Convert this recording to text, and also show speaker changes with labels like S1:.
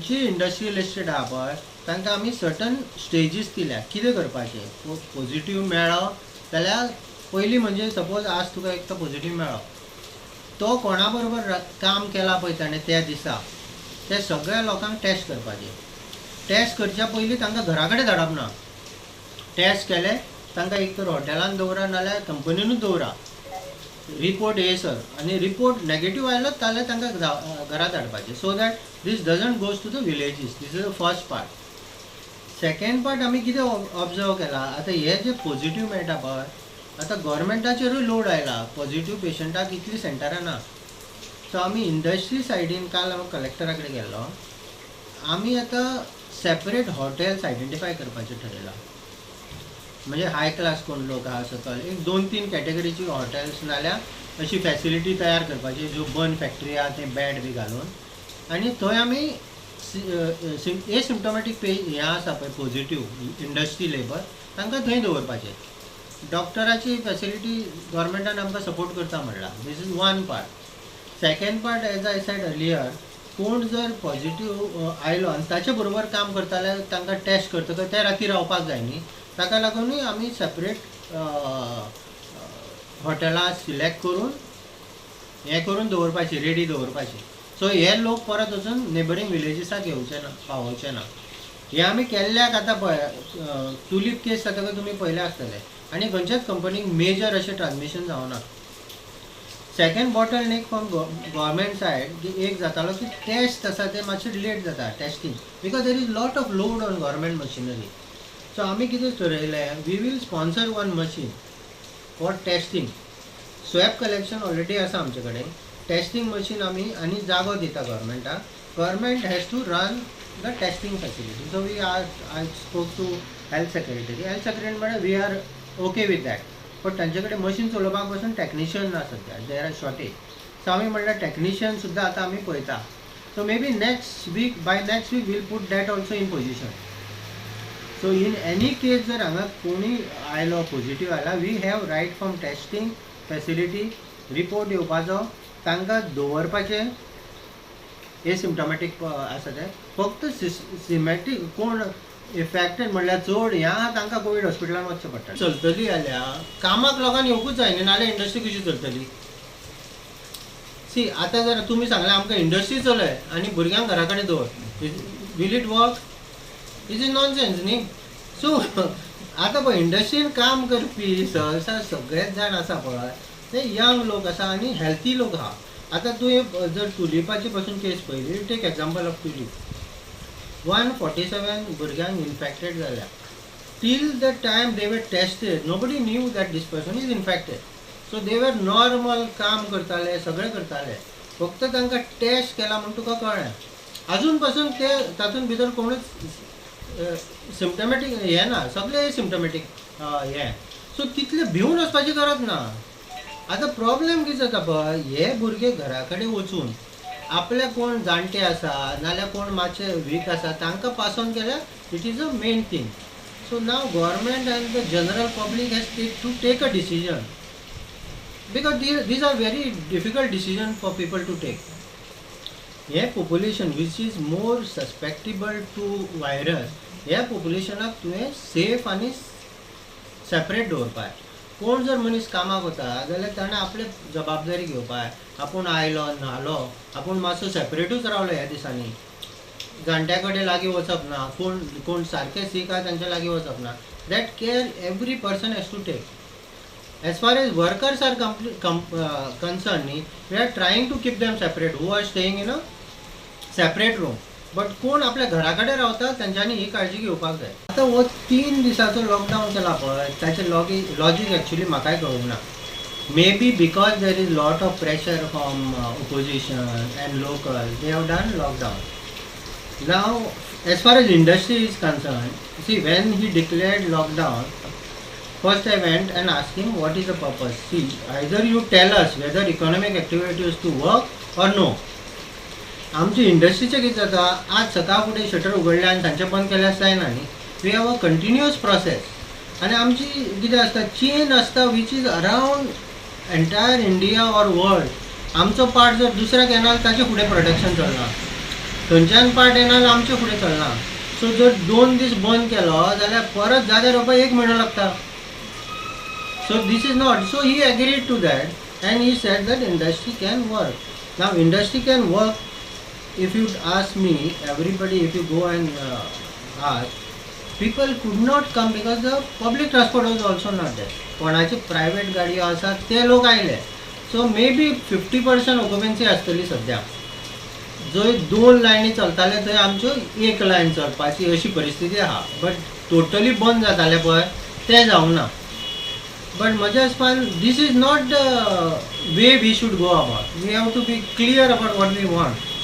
S1: खंयची industrial estate आहा पळय तांकां आमी सर्टन स्टेजीस दिल्या कितें करपाचें. पॉझिटिव्ह मेळ्ळो जाल्यार पयलीं म्हणजे सपोज आज तुका एक तो पॉझिटिव्ह मेळ्ळो, तो कोणा बरोबर काम केला पळय ताणें त्या दिसा ते सगळ्या लोकांक टेस्ट करपाचें. टेस्ट करच्या पयलीं तांकां घरा कडेन धाडप ना. टेस्ट केले तांकां एक तर हॉटेलान दवरा नाल्यार कंपनीनूच दवरा, रिपोर्ट येयसर, आनी रिपोर्ट नेगेटीव आयलो जाल्यार तांकां घरा धाडपाचें. So that this doesn't goes to the villages. This is the first part. Second part आमी कितें ऑब्जर्व केला, आतां हे जे पॉझिटिव्ह मेळटा पळय, आतां गव्हर्मेंटाचेरूय लोड आयला. पॉझिटिव्ह पेशंटाक इतली सेंटरां ना. सो आमी इंडस्ट्री सायडीन काल हांव कलेक्टरा कडेन गेल्लो. आमी आतां सेपरेट हॉटेल्स आयडेंटिफाय करपाचें ठरयलां. म्हणजे हाय क्लास कोण लोक आहा सकयल एक 2-3 कॅटेगरीची हॉटेल्स नाल्यार अशी फॅसिलिटी तयार करपाची ज्यो बंद फॅक्टरी आहा ते बॅड बी घालून, आनी थंय आमी एसिम्टोमॅटीक हे आसा पळय पॉझिटिव्ह इंडस्ट्री लेबर तांकां थंय दवरपाचें. डॉक्टराची फॅसिलिटी गव्हर्मेंटान आमकां सपोर्ट करता म्हणलां. This is one part. Second part as I said earlier, कोण जर पॉझिटिव्ह आयलो आनी ताचे बरोबर काम करताले तांकां टेस्ट करतकच ते राती रावपाक जाय न्ही, ताका लागूनय आमी सेपरेट हॉटेलां सिलेक्ट करून हें करून दवरपाची, रेडी दवरपाची. सो हे लोक परत वचून नेबरींग विलेजीसाक येवचे ना, पावोवचे ना. हे आमी केल्ल्याक आतां पळय टुलीप केस जातकच तुमी पयले आसतले आनी खंयच्याच कंपनीक मेजर अशें ट्रान्समिशन जावना. Second bottle neck from government side एक जातालो की टेस्ट आसा ते मातशें लेट जाता testing, because there is lot of load on government machinery. So आमी कितें ठरयलें, we will sponsor one machine for testing. Swab collection already आसा आमचे कडेन. टेस्टींग मशीन आमी आनी जागो दिता गव्हर्मेंटाक. Government has to run the testing facility. So we I spoke to health secretary. Health secretary म्हळ्यार we are okay with that. But तांचे कडेन मशीन चलोवपाक पासून टॅक्निशियन ना सद्या, देर आर शॉर्टेज. सो आमी म्हणल्यार टॅक्निशियन सुद्दां आतां आमी पळयता. So may be by next week will put that also in position. So in any case जर हांगा कोणी आयलो पॉझिटिव्ह आयला, we have right from testing facility, report येवपाचो, तांकां दवरपाचें एसिम्टोमॅटीक आसा ते. फक्त सिमॅटीक कोण इफेक्टेड म्हणल्यार चड ह्या तांकां कोवीड हॉस्पिटलान वचचें पडटा. चलतली जाल्यार कामाक लोकांक येवकूच जाय न्ही, नाल्यार इंडस्ट्री कशी चलतली. सी आतां जर तुमी सांगलें आमकां इंडस्ट्री चलय आनी भुरग्यांक घरा कडेन दवर, will it work? Is is nonsense न्ही. सो आतां पळय इंडस्ट्रीन काम करपी सहसा सगळेच जाण आसा पळय ते यंग लोक आसा आनी हेल्थी लोक आहा. आतां तुवें जर टुलिपाची पासून केस पळयली, टेक एग्जाम्पल ऑफ टुलीप. 147 भुरग्यांक इन्फेक्टेड जाल्या. Till the time they were tested nobody knew that this person is infected. So they were normal काम करताले, सगळें करताले. फक्त तांकां टेस्ट केला म्हूण तुका कळ्ळें. अजून पासून ते तातूंत भितर कोणूच सिम्टमॅटीक हें ना, सगळे सिम्टमॅटीक हें. सो तितले भिवून वचपाची गरज ना. आतां प्रॉब्लेम कितें जाता पळय, हे भुरगे घरा कडेन वचून आपले कोण जाणटे आसा नाल्यार कोण मातशे वीक आसा तांकां पास ऑन केल्यार it is a main thing. So now government and the general public has to take a decision, because these are very difficult decision for people to take. हे population which is more susceptible to virus, ह्या पॉप्युलेशनाक तुवें safe आनी separate दवरपाक. कोण जर मनीस कामाक वता जाल्यार ताणें आपले जबाबदारी घेवपाक. आपूण आयलो न्हालो, आपूण मातसो सेपरेटूच रावलो ह्या दिसांनी. जाणट्या कडेन लागीं वचप ना, कोण सारके सीक आहा तांच्या लागीं वचप ना. That care every person has to take. As far as workers are concern न्ही, we are trying to keep them separate, who are staying in a separate room. But कोण आपल्या घरा कडेन रावता तांच्यांनी ही काळजी घेवपाक जाय. आतां हो 3 दिसाचो लॉकडावन केला पळय, ताचें लॉजीक एक्चुली म्हाकाय कळूंक ना. Maybe because there is lot of pressure from opposition and local, they have done lockdown. Now, as far as industry is concerned, see when he declared lockdown, first I went and asked him what is the purpose. See, either you tell us whether economic activity is to work or no. आमची इंडस्ट्रीचे कितें जाता, आज सकाळ फुडें shutter उगडले आनी तांचे बंद केल्यार जायना न्ही. We have a continuous process आनी आमची कितें आसता चेन आसता which is around entire India or world. आमचो पार्ट जर दुसऱ्याक येना ताचे फुडें प्रोडक्शन चलना. थंयच्यान पार्ट येना जाल्यार आमचे फुडें चलना. सो जर 2 दीस बंद केलो जाल्यार परत जाग्यार येवपाक 1 म्हयनो लागता. So this is not. So he agreed to that, and he said that industry can work. Now industry can work. If you ask me, everybody, if you go and ask, people could not come because the public transport was also not there. कोणाची private गाडी आसा ते लोक आयले. So may बी 50% occupancy आसतली सद्या. जंय 2 लायनी चलताले थंय आमच्यो 1 लायन चलपाची अशी परिस्थिती आहा. बट टोटली बंद जाताले पळय ते जावंक ना. But म्हज्या हिसपान this is not the way we should go about. We have to be clear about what we want.